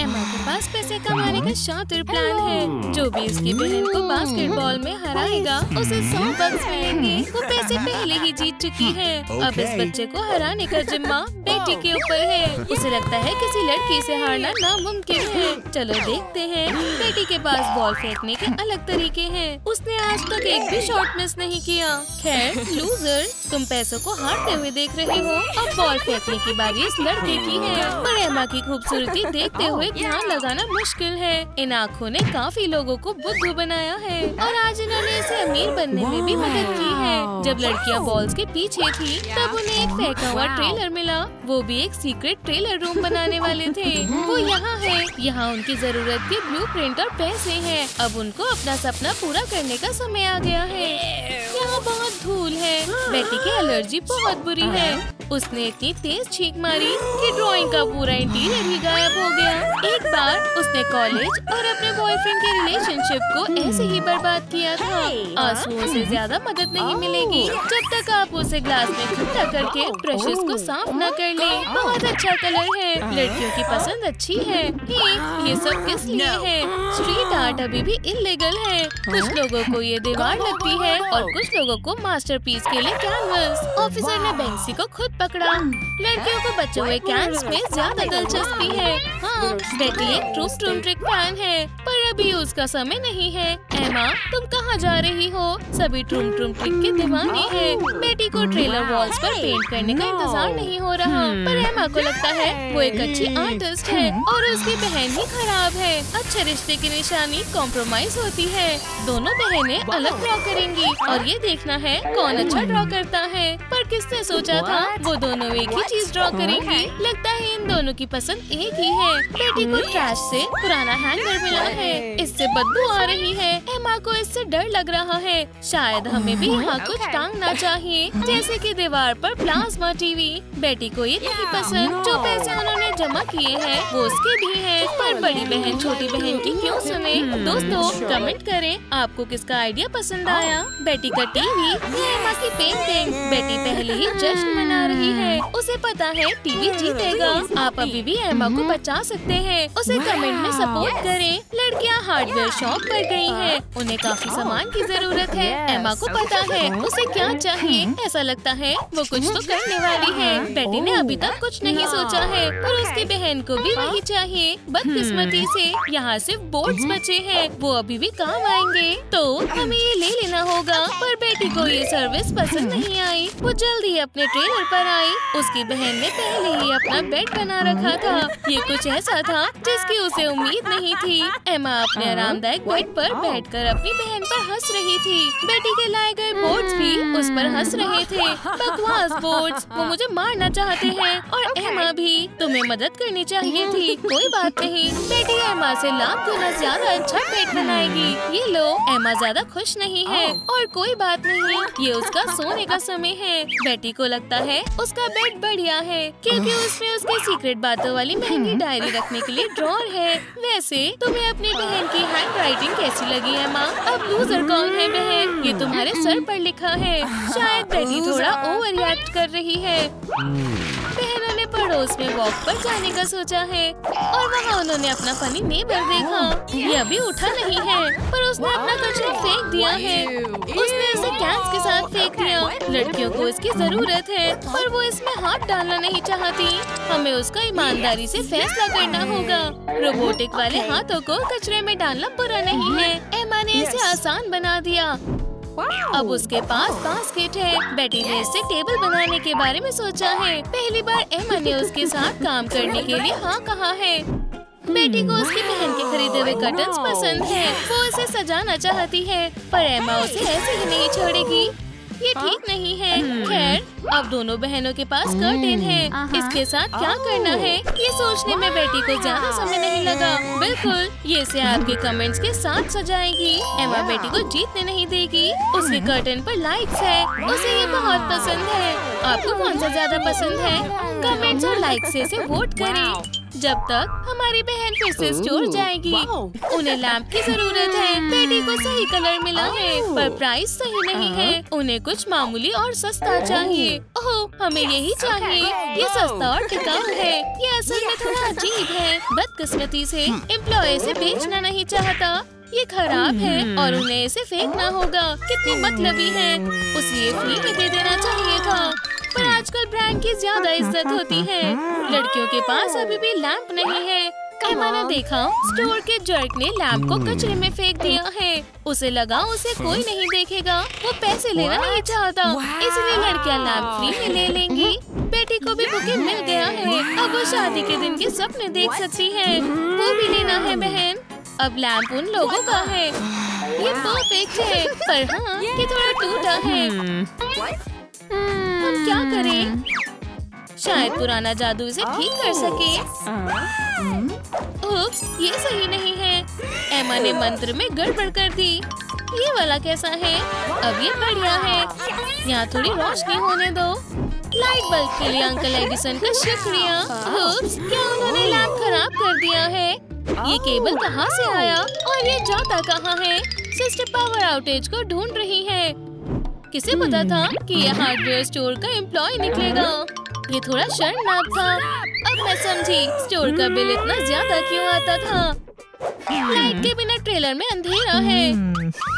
एमा के पास पैसे कमाने का शातिर प्लान है। जो भी इसकी बहन को बास्केटबॉल में हराएगा उसे 100 बक्स मिलेंगे। वो पैसे पहले ही जीत चुकी है। अब इस बच्चे को हराने का जिम्मा बेटी के ऊपर है। उसे लगता है किसी लड़की से हारना नामुमकिन है। चलो देखते हैं। बेटी के पास बॉल फेंकने के अलग तरीके हैं। उसने आज तक एक भी शॉट मिस नहीं किया। खैर लूजर, तुम पैसों को हारते हुए देख रहे हो। अब बॉल फेंकने की बारी इस लड़के की है। पर एमा की खूबसूरती देखते हुए ध्यान लगाना मुश्किल है। इन आँखों ने काफी लोगों को बुद्धू बनाया है और आज इन्होंने इसे अमीर बनने में भी मदद की है। जब लड़कियां बॉल्स के पीछे थी तब उन्हें एक फेंका हुआ ट्रेलर मिला। वो भी एक सीक्रेट ट्रेलर रूम बनाने वाले थे। वो यहाँ है। यहाँ उनकी जरूरत के ब्लूप्रिंट और पैसे हैं। अब उनको अपना सपना पूरा करने का समय आ गया है। यहाँ बहुत धूल है। बेटी की एलर्जी बहुत बुरी है। उसने इतनी तेज छींक मारी कि ड्राइंग का पूरा इंटीरियर ही गायब हो गया। एक बार उसने कॉलेज और अपने बॉयफ्रेंड के रिलेशनशिप को ऐसे ही बर्बाद किया था। आंसुओं से ज्यादा मदद नहीं मिलेगी जब तक आप उसे ग्लास में इकट्ठा करके ब्रशेस को साफ न कर ले। बहुत अच्छा कलर है। लड़कियों की पसंद अच्छी है। ये सब किस लिए है? स्ट्रीट आर्ट अभी भी इल्लीगल है। कुछ लोगों को ये दीवार लगती है और कुछ लोगों को मास्टरपीस के लिए कैनवस। ऑफिसर ने बैंक्सी को खुद पकड़ा। लड़कियों को बचे हुए कैंस में ज्यादा दिलचस्पी है। हाँ, बेटी एक ट्रूम ट्रिक फैन है पर अभी उसका समय नहीं है। एमा, तुम कहाँ जा रही हो? सभी ट्रूम ट्रिक के दीवाने हैं। बेटी को ट्रेलर वॉल्स पर पेंट करने का इंतजार नहीं हो रहा पर एमा को लगता है वो एक अच्छी आर्टिस्ट है और उसकी बहन ही खराब है। अच्छे रिश्ते की निशानी कॉम्प्रोमाइज होती है। दोनों बहनें अलग ड्रॉ करेंगी और ये देखना है कौन अच्छा ड्रॉ करता है। पर किसने सोचा था वो दोनों एक ही चीज ड्रॉ करेंगी? लगता है इन दोनों की पसंद एक ही है। बेटी को ट्रैश से पुराना हैंगर मिला है। इससे बदबू आ रही है। एमा को इससे डर लग रहा है। शायद हमें भी यहाँ कुछ टांगना चाहिए, जैसे कि दीवार पर प्लाज्मा टीवी। बेटी को ये नहीं पसंद। जो पैसे उन्होंने जमा किए हैं वो उसके भी हैं। पर बड़ी बहन छोटी बहन की क्यों सुने? दोस्तों कमेंट करें आपको किसका आइडिया पसंद आया। बेटी का टीवी या एमा की पेंटिंग? बेटी पहले ही जश्न मना रही है। उसे पता है टीवी जीतेगा। आप अभी भी एमा को बचा सकते हैं। उसे कमेंट में सपोर्ट करें। लड़कियां हार्डवेयर शॉप पर गई हैं। उन्हें काफी सामान की जरूरत है। एमा को पता है उसे क्या चाहिए। ऐसा लगता है वो कुछ तो करने वाली है। बेटी ने अभी तक कुछ नहीं सोचा है और उसकी बहन को भी वही चाहिए। बदकिस्मती से यहाँ सिर्फ बोर्ड्स बचे हैं। वो अभी भी काम आएंगे तो हमें ये ले लेना होगा। पर बेटी को ये सर्विस पसंद नहीं आई। वो जल्दी अपने ट्रेलर पर आई। उसकी बहन ने पहले ही अपना बेड बना रखा था। ये कुछ ऐसा था जिसकी उसे उम्मीद नहीं थी। एमा अपने आरामदायक बेड पर बैठकर अपनी बहन पर हंस रही थी। बेटी के लाए गए बोर्ड्स भी उस पर हंस रहे थे। बकवास बोर्ड्स, वो मुझे मारना चाहते हैं। और एमा भी, तुम्हें मदद करनी चाहिए थी। कोई बात नहीं, बेटी एमा से लाख गुना ज्यादा अच्छा बेड बनाएगी। ये लो। एमा ज्यादा खुश नहीं है और कोई बात नहीं, ये उसका सोने का समय है। बेटी को लगता है उसका बेड बढ़िया है क्योंकि उसमें उसकी सीक्रेट बातों वाली महंगी डायरी रखने के लिए ड्रॉर है। वैसे तुम्हें अपनी बहन की हैंड राइटिंग कैसी लगी है माँ? अब लूजर कौन है बहन? ये तुम्हारे सर पर लिखा है। शायद बेटी थोड़ा ओवर रिएक्ट कर रही है। बहनों ने पड़ोस में वॉक पर जाने का सोचा है और वहाँ उन्होंने अपना फनी नेबर देखा। ये अभी उठा नहीं है पर उसने अपना कचरा फेंक दिया है। उसने इसे कैंस के साथ फेंक दिया। लड़कियों को इसकी जरूरत है पर वो इसमें हाथ डालना नहीं चाहती। हमें उसका ईमानदारी से फैसला करना होगा। रोबोटिक वाले हाथों को कचरे में डालना बुरा नहीं है। एमा ने इसे आसान बना दिया। अब उसके पास बास्केट है। बेटी ने इससे टेबल बनाने के बारे में सोचा है। पहली बार एमा ने उसके साथ काम करने के लिए हाँ कहा है। बेटी को उसकी बहन के खरीदे हुए कर्टन्स पसंद है। वो इसे सजाना चाहती है पर एमा उसे ऐसे ही नहीं छोड़ेगी। ये ठीक नहीं है। खैर अब दोनों बहनों के पास कर्टेन है। इसके साथ क्या करना है ये सोचने में बेटी को ज्यादा समय नहीं लगा। बिल्कुल, ये इसे आपके कमेंट्स के साथ सजाएगी। एमा बेटी को जीतने नहीं देगी। उसके कर्टेन पर लाइक्स है। उसे ये बहुत पसंद है। आपको कौन सा ज्यादा पसंद है? कमेंट्स और लाइक से इसे वोट करें। जब तक हमारी बहन फिर से स्टोर जाएगी। उन्हें लैंप की जरूरत है। बेटी को सही कलर मिला है पर प्राइस सही नहीं है। उन्हें कुछ मामूली और सस्ता चाहिए। ओह, हमें यही चाहिए। ये सस्ता और टिकाऊ है। ये असल में थोड़ा अजीब है। बदकिस्मती से एम्प्लॉय इसे बेचना नहीं चाहता। ये खराब है और उन्हें इसे फेंकना होगा। कितनी मतलबी है। उसे ये फ्री में दे देना चाहिए था। पर आजकल ब्रांड की ज्यादा इज्जत होती है। लड़कियों के पास अभी भी लैंप नहीं है। एमा ने देखा स्टोर के जर्क ने लैंप को कचरे में फेंक दिया है। उसे लगा उसे कोई नहीं देखेगा। वो पैसे लेना नहीं चाहता, इसलिए लड़कियां लैंप फ्री में ले लेंगी। बेटी को भी बुके मिल गया है। अब वो शादी के दिन के सपने देख सकती है। वो भी लेना है बहन। अब लैंप उन लोगों का है। ये परफेक्ट है, पर हाँ ये थोड़ा टूटा है। हम क्या करें? शायद पुराना जादू इसे ठीक कर सके। उप्स, ये सही नहीं है। एमा ने मंत्र में गड़बड़ कर दी। ये वाला कैसा है? अब ये बढ़िया है। यहाँ थोड़ी रोशनी होने दो। लाइट बल्ब के लिए अंकल एडिसन का शुक्रिया। उप्स, क्या उन्होंने लैंप खराब कर दिया है? ये केबल कहाँ से आया और ये जाता कहाँ है? सिस्टर पावर आउटेज को ढूंढ रही है। किसे पता था कि ये हार्डवेयर स्टोर का एम्प्लॉय निकलेगा? ये थोड़ा शर्मनाक था। अब मैं समझी स्टोर का बिल इतना ज्यादा क्यों आता था। लाइट के बिना ट्रेलर में अंधेरा है।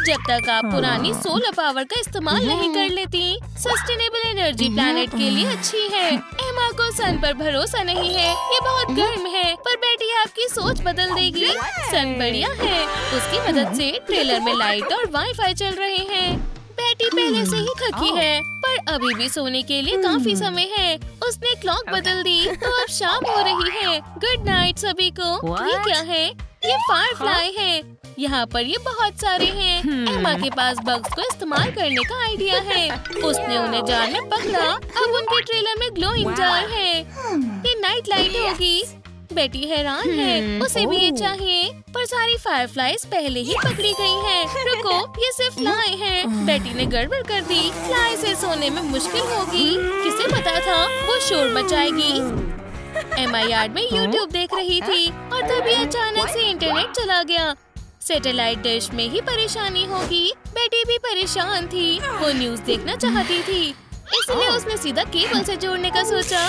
जब तक आप पुरानी सोलर पावर का इस्तेमाल नहीं कर लेती, सस्टेनेबल एनर्जी प्लैनेट के लिए अच्छी है। एमा को सन पर भरोसा नहीं है। ये बहुत गर्म है, पर बेटी आपकी सोच बदल देगी। सन बढ़िया है। उसकी मदद से ट्रेलर में लाइट और वाईफाई चल रहे हैं। बेटी पहले से ही थकी है, पर अभी भी सोने के लिए काफी समय है। उसने क्लॉक बदल दी तो अब शाम हो रही है। गुड नाइट सभी को। ये क्या है? ये फायरफ्लाई है। यहाँ पर ये बहुत सारे हैं। एमा के पास बग्स को इस्तेमाल करने का आइडिया है। उसने उन्हें जार में पकड़ा। अब उनके ट्रेलर में ग्लोइंग जार है। ये नाइट लाइट होगी। बेटी हैरान है। उसे भी ये चाहिए, पर सारी फायरफ्लाइज पहले ही पकड़ी गई हैं। रुको, ये सिर्फ फ्लाई है। बेटी ने गड़बड़ कर दी। फ्लाई से सोने में मुश्किल होगी। किसे पता था वो शोर मचाएगी। एमा यार्ड में यूट्यूब देख रही थी और तभी अचानक से इंटरनेट चला गया। सैटेलाइट डिश में ही परेशानी होगी। बेटी भी परेशान थी। वो न्यूज देखना चाहती थी, इसलिए उसने सीधा केबल से जोड़ने का सोचा,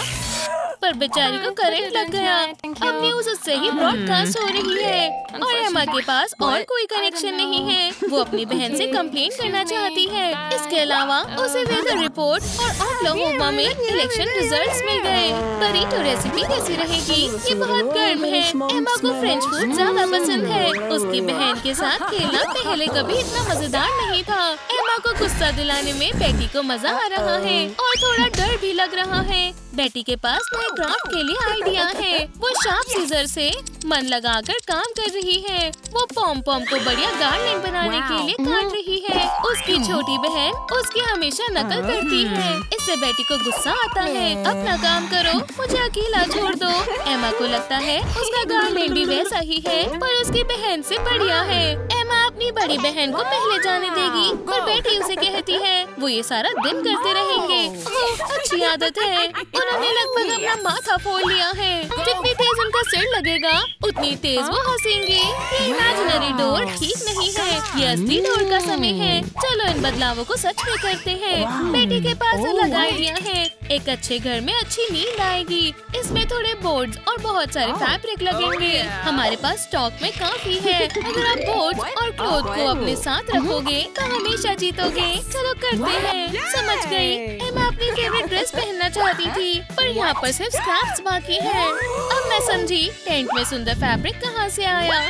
पर बेचारी को करंट लग गया। अब न्यूज उससे ही ब्रॉडकास्ट हो रही है और एमा के पास और कोई कनेक्शन नहीं है। वो अपनी बहन से कंप्लेन करना चाहती है। इसके अलावा उसे वेदर रिपोर्ट और ओक्लाहोमा में इलेक्शन रिजल्ट्स मिल गए। बरीटो रेसिपी कैसी रहेगी? ये बहुत गर्म है। एमा को फ्रेंच फूड ज्यादा पसंद है। उसकी बहन के साथ खेलना पहले कभी इतना मजेदार नहीं था। एमा को गुस्सा दिलाने में बेटी को मजा आ रहा है और थोड़ा डर भी लग रहा है। बेटी के पास नए क्राफ्ट के लिए आइडिया है। वो शार्प सीजर से मन लगाकर काम कर रही है। वो पॉम पॉम को बढ़िया गार्डनिंग बनाने के लिए काट रही है। उसकी छोटी बहन उसकी हमेशा नकल करती है। इससे बेटी को गुस्सा आता है। अपना काम करो, मुझे अकेला छोड़ दो। एमा को लगता है उसका गार्डनिंग भी वैसा ही है, पर उसकी बहन से बढ़िया है। एमा अपनी बड़ी बहन को पहले जाने देगी, पर बेटी उसे कहती है वो ये सारा दिन करते रहेंगे। ओह, अच्छी आदत है। उन्होंने लगभग अपना माथा फोड़ लिया है। जितनी तेज उनका सिर लगेगा उतनी तेज वो हंसेंगे। ये इमेजिनरी डोर ठीक नहीं है। ये असली डोर का समय है। चलो इन बदलावों को सच में करते हैं। बेटी के पास अलग आइडिया है। एक अच्छे घर में अच्छी नींद आएगी। इसमें थोड़े बोर्ड्स और बहुत सारे फैब्रिक लगेंगे। हमारे पास स्टॉक में काफी है। अगर आप बोर्ड्स और क्लोथ को अपने साथ रखोगे तो हमेशा जीतोगे। चलो करते हैं। समझ गई। एमा अपनी फेवरेट ड्रेस पहनना चाहती थी, पर यहाँ पर सिर्फ स्क्रैप्स बाकी है। अब मैं समझी टेंट में सुंदर फैब्रिक कहाँ से आया।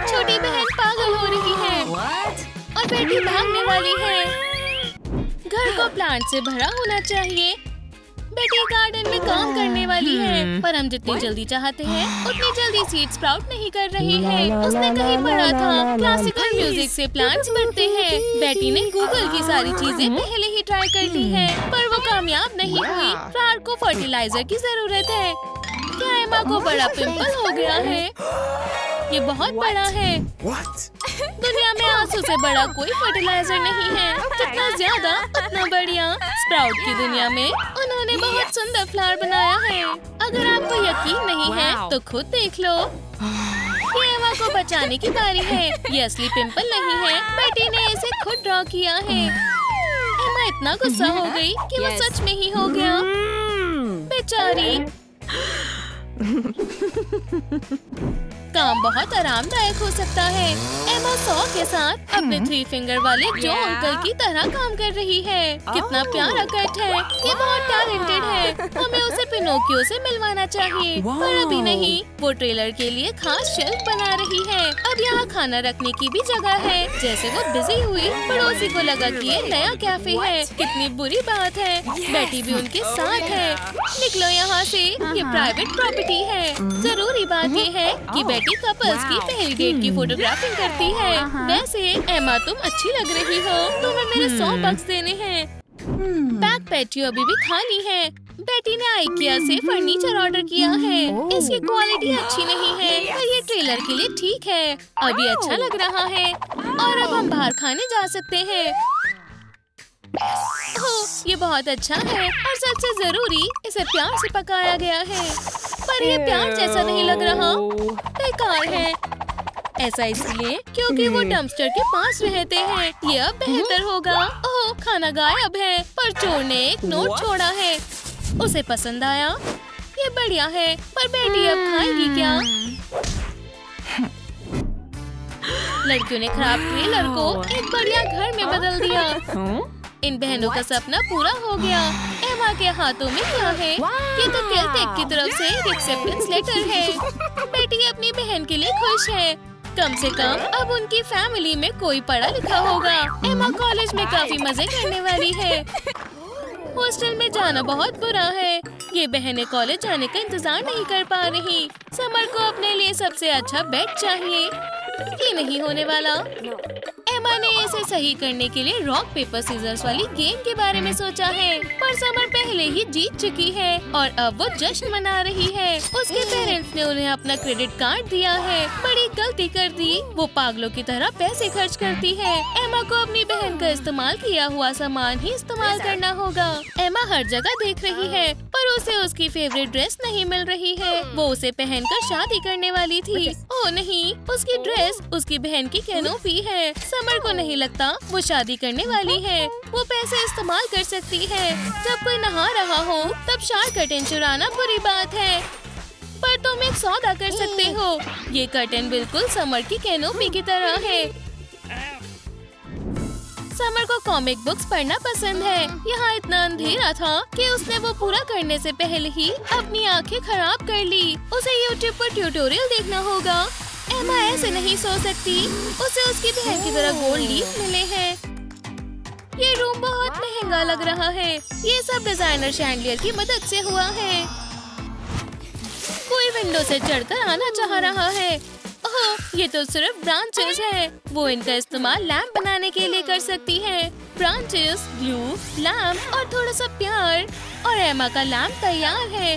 छोटी बहन पागल हो रही है और बेटी भागने वाली है। घर को प्लांट से भरा होना चाहिए। बेटी गार्डन में काम करने वाली है, पर हम जितनी जल्दी चाहते हैं उतनी जल्दी सीड स्प्राउट नहीं कर रही है। उसने कहीं पढ़ा था क्लासिकल म्यूजिक से प्लांट्स बढ़ते हैं। बेटी ने गूगल की सारी चीजें पहले ही ट्राई कर ली है, पर वो कामयाब नहीं हुई। फ्लावर को फर्टिलाइजर की जरूरत है। क्या एमा को बड़ा पिंपल हो गया है। ये बहुत बड़ा है। दुनिया में आंसू से बड़ा कोई फर्टिलाइजर नहीं है। जितना ज्यादा उतना बढ़िया। स्प्राउट की दुनिया में उन्होंने बहुत सुंदर फ्लावर बनाया है। अगर आपको यकीन नहीं है तो खुद देख लो। ये एमा को बचाने की बारी है। ये असली पिंपल नहीं है, बेटी ने इसे खुद ड्रॉ किया है। एमा इतना गुस्सा हो गई कि वो सच में ही हो गया। बेचारी। काम बहुत आरामदायक हो सकता है। एमा सॉ के साथ अपने 3 फिंगर वाले जो अंकल की तरह काम कर रही है। कितना प्यारा कट है। ये बहुत टैलेंटेड है। हमें उसे पिनोकियो से मिलवाना चाहिए, पर अभी नहीं। वो ट्रेलर के लिए खास शेल्फ बना रही है। अब यहाँ खाना रखने की भी जगह है। जैसे वो बिजी हुई, पड़ोसी को लगा कि ये नया कैफे है। कितनी बुरी बात है। बेटी भी उनके साथ है। निकलो यहाँ से, ये प्राइवेट प्रॉपर्टी है। जरूरी बात ये है कि बेटी कपल्स की पहली डेट की फोटोग्राफिंग करती है। वैसे एमा तुम अच्छी लग रही हो। तुम्हें मेरे 100 बक्स देने हैं। बैक पैटियो अभी भी खाली है। बेटी ने आइकिया से फर्नीचर ऑर्डर किया है। इसकी क्वालिटी अच्छी नहीं है, पर ये ट्रेलर के लिए ठीक है। अभी अच्छा लग रहा है और अब हम बाहर खाने जा सकते हैं। ओह, ये बहुत अच्छा है और सबसे जरूरी, इसे प्यार से पकाया गया है। पर ये प्यार जैसा नहीं लग रहा, बेकार है। ऐसा इसलिए क्योंकि वो डंपस्टर के पास रहते हैं। ये अब बेहतर होगा। ओह, खाना गायब है, पर चोर ने एक नोट छोड़ा है। उसे पसंद आया। ये बढ़िया है, पर बेटी अब खाएगी क्या? लड़कियों ने खराब ट्रेलर को एक बढ़िया घर में बदल दिया। इन बहनों का सपना पूरा हो गया। एमा के हाथों में क्या है? ये तो कैलटेक की तरफ से एक एक्सेप्टेंस लेटर है। बेटी अपनी बहन के लिए खुश है। कम से कम अब उनकी फैमिली में कोई पढ़ा लिखा होगा। एमा कॉलेज में काफी मजे करने वाली है। हॉस्टल में जाना बहुत बुरा है। ये बहनें कॉलेज जाने का इंतजार नहीं कर पा रही। समर को अपने लिए सबसे अच्छा बेड चाहिए। ये नहीं होने वाला। एमा ने इसे सही करने के लिए रॉक पेपर सीजर्स वाली गेम के बारे में सोचा है, पर समर पहले ही जीत चुकी है और अब वो जश्न मना रही है। उसके पेरेंट्स ने उन्हें अपना क्रेडिट कार्ड दिया है। बड़ी गलती कर दी। वो पागलों की तरह पैसे खर्च करती है। एमा को अपनी बहन का इस्तेमाल किया हुआ सामान ही इस्तेमाल करना होगा। एमा हर जगह देख रही है, पर उसे उसकी फेवरेट ड्रेस नहीं मिल रही है। वो उसे पहनकर शादी करने वाली थी। ओह नहीं, उसकी ड्रेस उसकी बहन की कैनोपी है। समर को नहीं लगता वो शादी करने वाली है। वो पैसे इस्तेमाल कर सकती है। जब कोई नहा रहा हो तब शावर कर्टेन चुराना बुरी बात है, पर तुम एक सौदा कर सकते हो। ये कर्टेन बिल्कुल समर की कैनोपी की तरह है। समर को कॉमिक बुक्स पढ़ना पसंद है। यहाँ इतना अंधेरा था कि उसने वो पूरा करने से पहले ही अपनी आंखें खराब कर ली। उसे YouTube पर ट्यूटोरियल देखना होगा। एमा ऐसे नहीं सो सकती। उसे उसकी बहन की तरह गोल्ड लीफ मिले हैं। ये रूम बहुत महंगा लग रहा है। ये सब डिजाइनर शैंडलियर की मदद से हुआ है। कोई विंडो से चढ़कर आना चाह रहा है। ओह, ये तो सिर्फ ब्रांचेस है। वो इनका इस्तेमाल लैंप बनाने के लिए कर सकती है। ब्रांचेस, ग्लू, लैंप और थोड़ा सा प्यार, और एमा का लैंप तैयार है।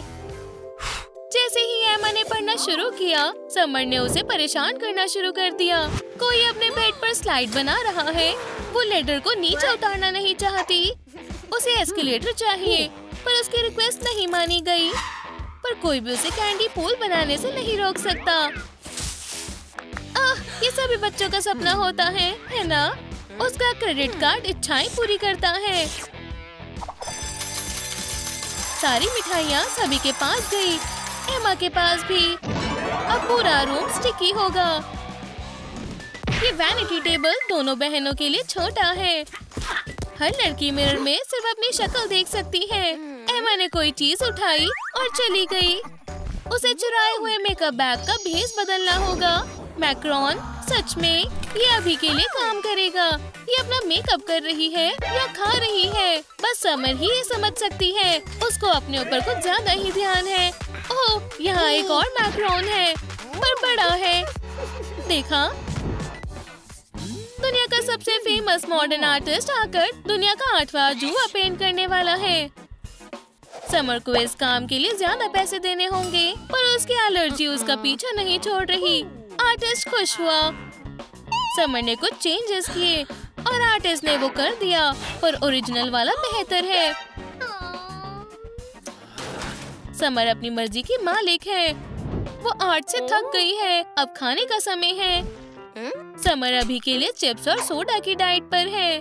जैसे ही एमा ने पढ़ना शुरू किया, समर ने उसे परेशान करना शुरू कर दिया। कोई अपने बेड पर स्लाइड बना रहा है। वो लेडर को नीचे उतारना नहीं चाहती। उसे एस्केलेटर चाहिए, पर उसकी रिक्वेस्ट नहीं मानी गई। पर कोई भी उसे कैंडी पूल बनाने से नहीं रोक सकता। ये सभी बच्चों का सपना होता है ना? उसका क्रेडिट कार्ड इच्छाएं पूरी करता है। सारी मिठाइयाँ सभी के पास गई, एमा के पास भी। अब पूरा रूम स्टिकी होगा। ये वैनिटी टेबल दोनों बहनों के लिए छोटा है। हर लड़की मिरर में सिर्फ अपनी शक्ल देख सकती है। एमा ने कोई चीज उठाई और चली गई। उसे चुराए हुए मेकअप बैग का भेस बदलना होगा। मैक्रोन, सच में ये अभी के लिए काम करेगा। ये अपना मेकअप कर रही है या खा रही है, बस समर ही ये समझ सकती है। उसको अपने ऊपर कुछ ज्यादा ही ध्यान है। ओह, यहाँ एक और मैक्रोन है, पर बड़ा है। देखा? दुनिया का सबसे फेमस मॉडर्न आर्टिस्ट आकर दुनिया का 8वां अजूबा पेंट करने वाला है। समर को इस काम के लिए ज्यादा पैसे देने होंगे, पर उसकी एलर्जी उसका पीछा नहीं छोड़ रही। आर्टिस्ट खुश हुआ। समर ने कुछ चेंजेस किए और आर्टिस्ट ने वो कर दिया, पर ओरिजिनल वाला बेहतर है। समर अपनी मर्जी की मालिक है। वो आर्ट से थक गई है। अब खाने का समय है। समर अभी के लिए चिप्स और सोडा की डाइट पर है।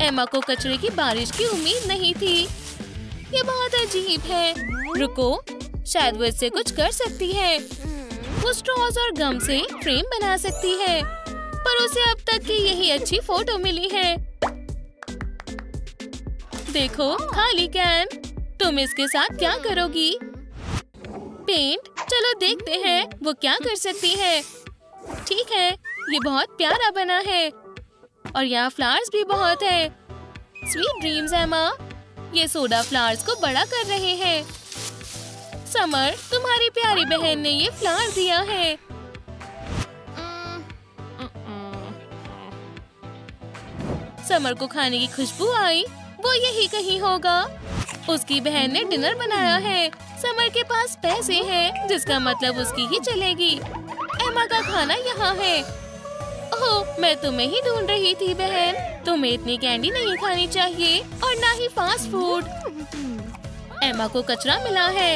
एमा को कचरे की बारिश की उम्मीद नहीं थी। ये बहुत अजीब है। रुको, शायद वो इससे कुछ कर सकती है। वो स्ट्रॉज और गम से फ्रेम बना सकती है, पर उसे अब तक की यही अच्छी फोटो मिली है। देखो, खाली कैन। तुम इसके साथ क्या करोगी? पेंट। चलो देखते हैं वो क्या कर सकती है। ठीक है, ये बहुत प्यारा बना है और यहाँ फ्लावर्स भी बहुत है। स्वीट ड्रीम्स एमा। ये सोडा फ्लावर्स को बड़ा कर रहे हैं। समर, तुम्हारी प्यारी बहन ने ये फ्लावर दिया है। समर को खाने की खुशबू आई। वो यही कहीं होगा। उसकी बहन ने डिनर बनाया है। समर के पास पैसे हैं, जिसका मतलब उसकी ही चलेगी। एमा का खाना यहाँ है। ओह, मैं तुम्हें ही ढूंढ रही थी बहन। तुम्हें इतनी कैंडी नहीं खानी चाहिए और ना ही फास्ट फूड। एमा को कचरा मिला है।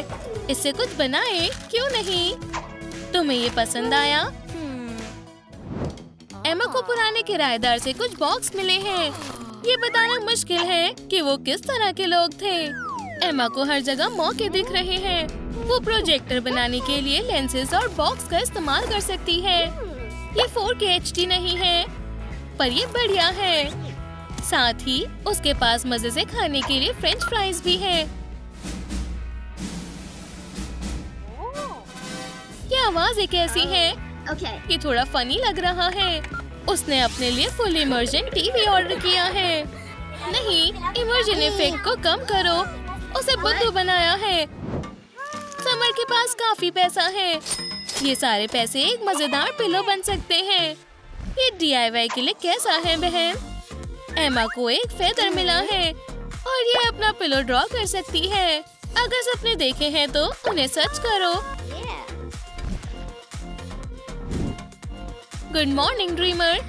इससे कुछ बनाए क्यों नहीं? तुम्हें ये पसंद आया? एमा को पुराने किराएदार से कुछ बॉक्स मिले हैं। ये बताना मुश्किल है कि वो किस तरह के लोग थे। एमा को हर जगह मौके दिख रहे हैं। वो प्रोजेक्टर बनाने के लिए लेंसेज और बॉक्स का इस्तेमाल कर सकती है। ये 4K HD नहीं है, पर ये बढ़िया है। साथ ही उसके पास मजे से खाने के लिए फ्रेंच फ्राइज भी है। ये आवाज एक ऐसी है कि थोड़ा फनी लग रहा है। उसने अपने लिए फुल इमर्जन टीवी ऑर्डर किया है। नहीं, इमर्जन इफेक्ट को कम करो। उसे बुद्धू बनाया है। समर के पास काफी पैसा है। ये सारे पैसे एक मजेदार पिलो बन सकते हैं। ये DIY के लिए कैसा है बहन? एमा को एक फेदर मिला है और ये अपना पिलो ड्रॉ कर सकती है। अगर सपने देखे हैं तो उन्हें सच करो। Good morning dreamer.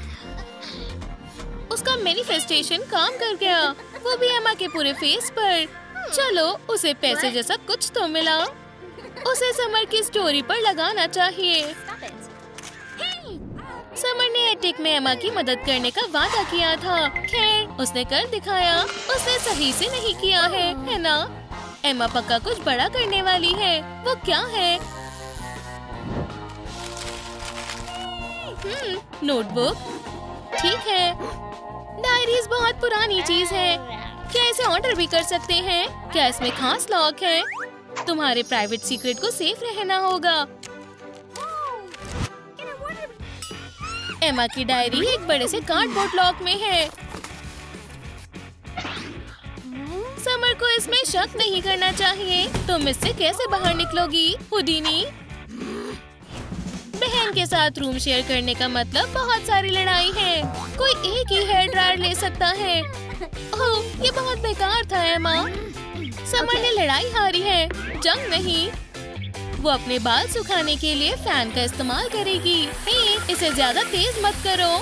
उसका मैनिफेस्टेशन काम कर गया, वो भी एमा के पूरे फेस पर। चलो, उसे पैसे जैसा कुछ तो मिला। उसे समर की स्टोरी पर लगाना चाहिए। समर ने एटिक में एमा की मदद करने का वादा किया था। खैर, उसने कर दिखाया। उसने सही से नहीं किया है ना? एमा पक्का कुछ बड़ा करने वाली है। वो क्या है? नोटबुक। ठीक है। डायरीज बहुत पुरानी चीज है। क्या इसे ऑर्डर भी कर सकते हैं? क्या इसमें खास लॉक है? तुम्हारे प्राइवेट सीक्रेट को सेफ रहना होगा। एमा की डायरी एक बड़े से कार्डबोर्ड लॉक में है। समर को इसमें शक नहीं करना चाहिए। तुम इससे कैसे बाहर निकलोगी, हुडीनी? बहन के साथ रूम शेयर करने का मतलब बहुत सारी लड़ाई है। कोई एक ही हेयर ड्रायर ले सकता है। ओह, ये बहुत बेकार था एमा। समर ने लड़ाई हारी है, जंग नहीं। वो अपने बाल सुखाने के लिए फैन का इस्तेमाल करेगी। हे, इसे ज्यादा तेज मत करो।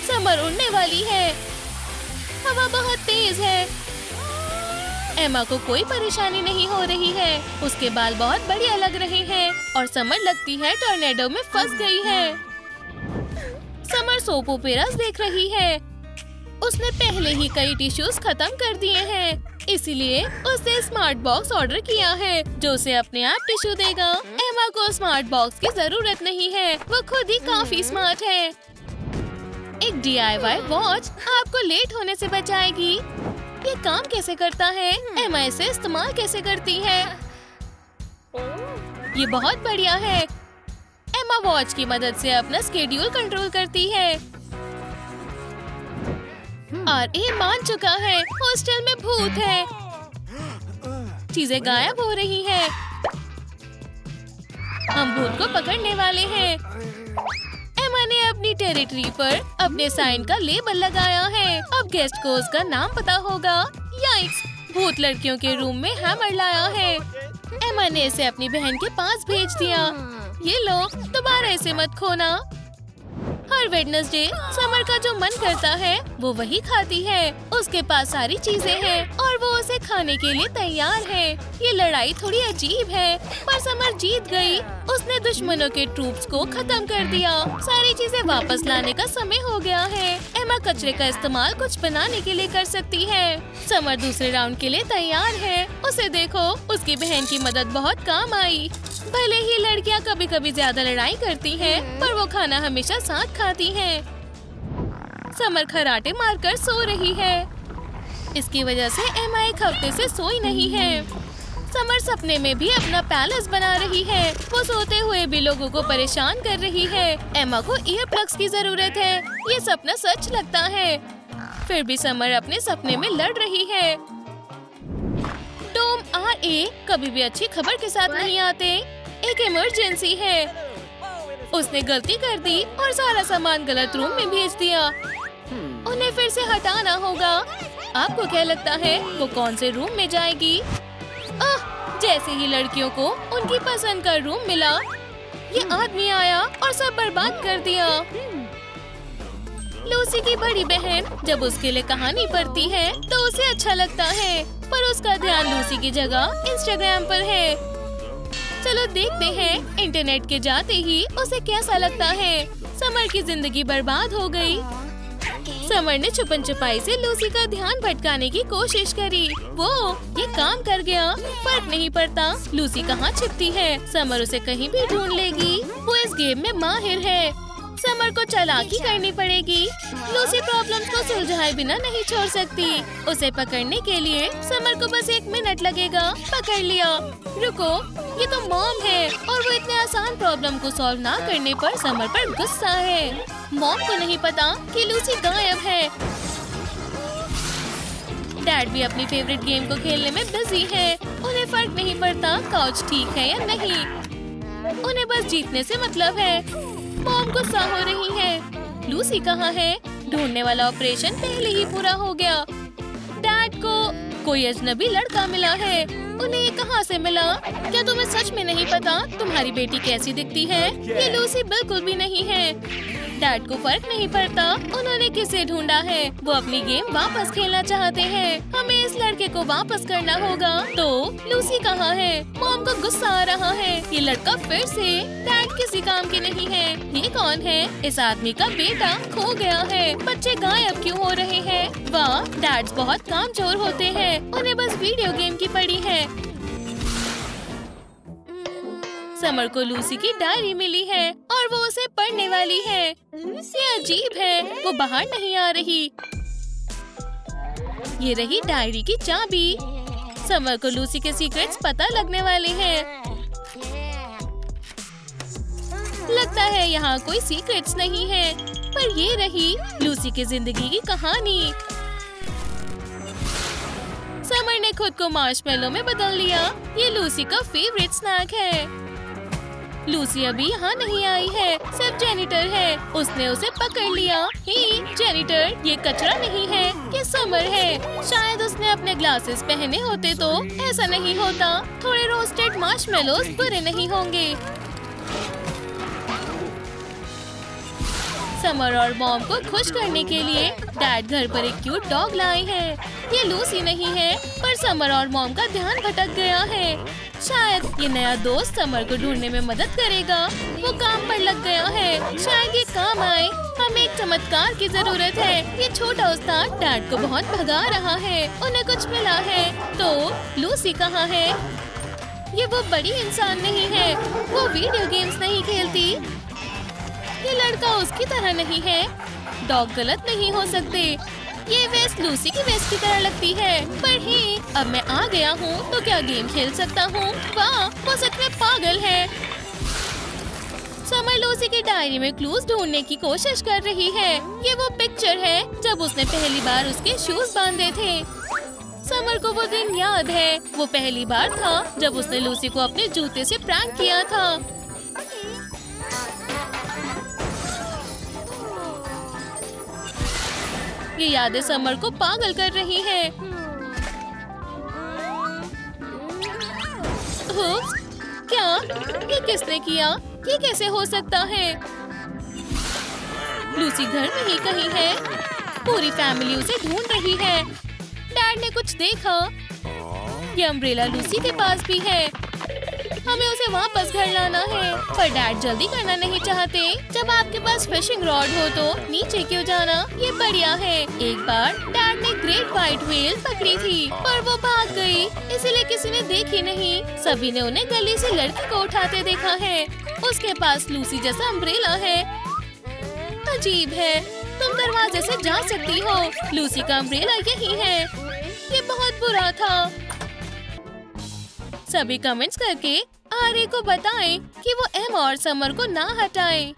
समर उड़ने वाली है। हवा बहुत तेज है। एमा को कोई परेशानी नहीं हो रही है। उसके बाल बहुत बढ़िया लग रहे हैं और समर लगती है टॉर्नेडो में फंस गई है। समर सोप ओपेरास देख रही है। उसने पहले ही कई टिश्यूज खत्म कर दिए हैं, इसीलिए उसने स्मार्ट बॉक्स ऑर्डर किया है जो उसे अपने आप टिश्यू देगा। एमा को स्मार्ट बॉक्स की जरूरत नहीं है, वो खुद ही काफी स्मार्ट है। एक DIY वॉच आपको लेट होने से बचाएगी। ये काम कैसे करता है? एमा इसे इस्तेमाल कैसे करती है? ये बहुत बढ़िया है। एमा वॉच की मदद से अपना स्केड्यूल कंट्रोल करती है। और ये मान चुका है, हॉस्टल में भूत है। चीजें गायब हो रही हैं। हम भूत को पकड़ने वाले हैं। एमा ने अपनी टेरिटरी पर अपने साइन का लेबल लगाया है। अब गेस्ट को उसका नाम पता होगा। याइक्स! भूत लड़कियों के रूम में हैमर लाया है। एमा ने इसे अपनी बहन के पास भेज दिया। ये लो, दोबारा इसे मत खोना। हर वेडनेसडे समर का जो मन करता है वो वही खाती है। उसके पास सारी चीजें हैं और वो उसे खाने के लिए तैयार है। ये लड़ाई थोड़ी अजीब है, पर समर जीत गई। उसने दुश्मनों के ट्रूप्स को खत्म कर दिया। सारी चीजें वापस लाने का समय हो गया है। एमा कचरे का इस्तेमाल कुछ बनाने के लिए कर सकती है। समर दूसरे राउंड के लिए तैयार है। उसे देखो, उसकी बहन की मदद बहुत काम आई। भले ही लड़कियां कभी कभी ज्यादा लड़ाई करती हैं, पर वो खाना हमेशा साथ खाती हैं। समर खराटे मारकर सो रही है। इसकी वजह से एमा एक हफ्ते से सोई नहीं है। समर सपने में भी अपना पैलेस बना रही है। वो सोते हुए भी लोगों को परेशान कर रही है। एमा को ईयर प्लग्स की जरूरत है। ये सपना सच लगता है। फिर भी समर अपने सपने में लड़ रही है। टॉम RA कभी भी अच्छी खबर के साथ नहीं आते। एक इमरजेंसी है। उसने गलती कर दी और सारा सामान गलत रूम में भेज दिया। उन्हें फिर से हटाना होगा। आपको क्या लगता है वो कौन से रूम में जाएगी? जैसे ही लड़कियों को उनकी पसंद का रूम मिला, ये आदमी आया और सब बर्बाद कर दिया। लूसी की बड़ी बहन जब उसके लिए कहानी पढ़ती है तो उसे अच्छा लगता है, पर उसका ध्यान लूसी की जगह इंस्टाग्राम पर है। चलो देखते हैं इंटरनेट के जाते ही उसे कैसा लगता है। समर की जिंदगी बर्बाद हो गई। समर ने छुपन छुपाई से लूसी का ध्यान भटकाने की कोशिश करी। वो ये काम कर गया। फर्क नहीं पड़ता लूसी कहाँ छिपती है, समर उसे कहीं भी ढूंढ लेगी। वो इस गेम में माहिर है। समर को चालाकी करनी पड़ेगी। लूसी प्रॉब्लम्स को सुलझाए बिना नहीं छोड़ सकती। उसे पकड़ने के लिए समर को बस 1 मिनट लगेगा। पकड़ लिया। रुको, ये तो मॉम है और वो इतने आसान प्रॉब्लम को सॉल्व ना करने पर समर पर गुस्सा है। मॉम को नहीं पता कि लूसी गायब है। डैड भी अपनी फेवरेट गेम को खेलने में बिजी है। उन्हें फर्क नहीं पड़ता काउच ठीक है या नहीं। उन्हें बस जीतने से मतलब है। मॉम गुस्सा हो रही है। लूसी कहाँ है? ढूंढने वाला ऑपरेशन पहले ही पूरा हो गया। डैड को कोई अजनबी लड़का मिला है। उन्हें ये कहाँ से मिला? क्या तुम्हें सच में नहीं पता तुम्हारी बेटी कैसी दिखती है? ये लूसी बिल्कुल भी नहीं है। डैड को फर्क नहीं पड़ता उन्होंने किसे ढूंढा है। वो अपनी गेम वापस खेलना चाहते हैं। हमें इस लड़के को वापस करना होगा। तो लूसी कहाँ है? मॉम को गुस्सा आ रहा है। ये लड़का फिर से डैड किसी काम के नहीं है। ये कौन है? इस आदमी का बेटा खो गया है। बच्चे गायब क्यों हो रहे हैं? वाह, डैड्स बहुत कामचोर होते हैं। उन्हें बस वीडियो गेम की पड़ी है। समर को लूसी की डायरी मिली है और वो उसे पढ़ने वाली है। ये अजीब है, वो बाहर नहीं आ रही। ये रही डायरी की चाबी। समर को लूसी के सीक्रेट्स पता लगने वाले हैं। लगता है यहाँ कोई सीक्रेट्स नहीं है, पर ये रही लूसी की जिंदगी की कहानी। समर ने खुद को मार्शमेलो में बदल लिया। ये लूसी का फेवरेट स्नैक है। लूसी अभी यहाँ नहीं आई है, सिर्फ जेनिटर है। उसने उसे पकड़ लिया। ही जेनिटर, ये कचरा नहीं है, ये समर है। शायद उसने अपने ग्लासेस पहने होते तो ऐसा नहीं होता। थोड़े रोस्टेड मार्शमेलोस बुरे नहीं होंगे। समर और मॉम को खुश करने के लिए डैड घर पर एक क्यूट डॉग लाए हैं। ये लूसी नहीं है, पर समर और मॉम का ध्यान भटक गया है। शायद ये नया दोस्त समर को ढूंढने में मदद करेगा। वो काम पर लग गया है। शायद ये काम आए। हमें एक चमत्कार की जरूरत है। ये छोटा उस्ताद डैड को बहुत भगा रहा है। उन्हें कुछ मिला है। तो लूसी कहाँ है? ये वो बड़ी इंसान नहीं है। वो वीडियो गेम्स नहीं खेलती। ये लड़का उसकी तरह नहीं है। डॉग गलत नहीं हो सकते। ये वेस्ट लूसी की वेस्ट की तरह लगती है। पर ही अब मैं आ गया हूँ तो क्या गेम खेल सकता हूँ? वाह, वो सच में पागल है। समर लूसी की डायरी में क्लूज ढूंढने की कोशिश कर रही है। ये वो पिक्चर है जब उसने पहली बार उसके शूज बांधे थे। समर को वो दिन याद है। वो पहली बार था जब उसने लूसी को अपने जूते से प्रैंक किया था। ये यादें समर को पागल कर रही हैं। हुक्स? क्या? ये किसने किया? ये कैसे हो सकता है? लूसी घर में ही कहीं है। पूरी फैमिली उसे ढूंढ रही है। डैड ने कुछ देखा। ये अम्ब्रेला लूसी के पास भी है। हमें उसे वापस घर लाना है, पर डैड जल्दी करना नहीं चाहते। जब आपके पास फिशिंग रॉड हो तो नीचे क्यों जाना? ये बढ़िया है। एक बार डैड ने ग्रेट व्हाइट व्हेल पकड़ी थी, पर वो भाग गई, इसीलिए किसी ने देखी नहीं। सभी ने उन्हें गली से लड़की को उठाते देखा है। उसके पास लूसी जैसा अम्ब्रेला है। अजीब है। तुम दरवाजे से जा सकती हो। लूसी का अम्ब्रेला यही है। ये बहुत बुरा था। सभी कमेंट्स करके आर्य को बताएं कि वो एम और समर को ना हटाए।